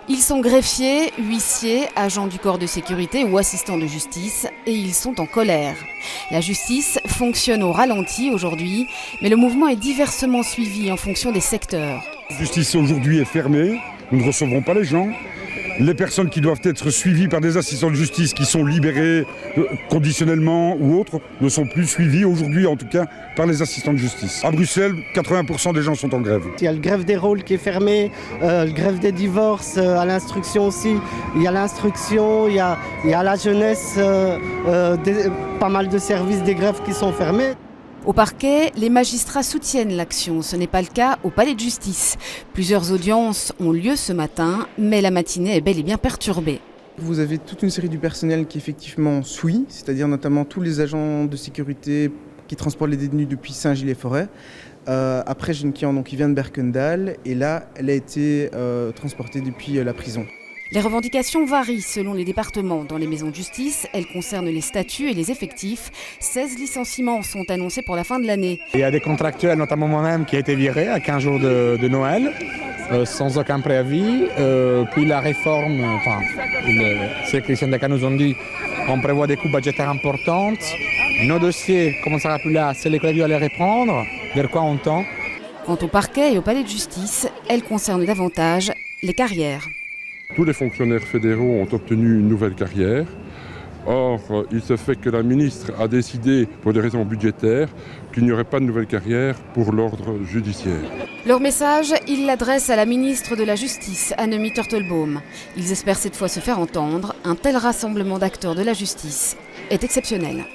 Ils sont greffiers, huissiers, agents du corps de sécurité ou assistants de justice et ils sont en colère. La justice fonctionne au ralenti aujourd'hui, mais le mouvement est diversement suivi en fonction des secteurs. La justice aujourd'hui est fermée, nous ne recevrons pas les gens. Les personnes qui doivent être suivies par des assistants de justice qui sont libérés conditionnellement ou autres ne sont plus suivies aujourd'hui, en tout cas, par les assistants de justice. À Bruxelles, 80% des gens sont en grève. Il y a le grève des rôles qui est fermé, le grève des divorces, à l'instruction aussi. Il y a l'instruction, il y a la jeunesse, pas mal de services des grèves qui sont fermés. Au parquet, les magistrats soutiennent l'action. Ce n'est pas le cas au palais de justice. Plusieurs audiences ont lieu ce matin, mais la matinée est bel et bien perturbée. Vous avez toute une série du personnel qui effectivement suit, c'est-à-dire notamment tous les agents de sécurité qui transportent les détenus depuis Saint-Gilles-les-Forêts. Après, j'ai une cliente qui vient de Berkendal et là, elle a été transportée depuis la prison. Les revendications varient selon les départements. Dans les maisons de justice, elles concernent les statuts et les effectifs. 16 licenciements sont annoncés pour la fin de l'année. Il y a des contractuels, notamment moi-même, qui a été viré à 15 jours de Noël, sans aucun préavis. Puis la réforme, les syndicats nous ont dit on prévoit des coûts budgétaires importants. Nos dossiers, comme on ne sera plus là, c'est les collègues à les reprendre. Vers quoi on tend? Quant au parquet et au palais de justice, elles concernent davantage les carrières. Tous les fonctionnaires fédéraux ont obtenu une nouvelle carrière. Or, il se fait que la ministre a décidé, pour des raisons budgétaires, qu'il n'y aurait pas de nouvelle carrière pour l'ordre judiciaire. Leur message, ils l'adressent à la ministre de la Justice, Annemie Turtelbaum. Ils espèrent cette fois se faire entendre. Un tel rassemblement d'acteurs de la justice est exceptionnel.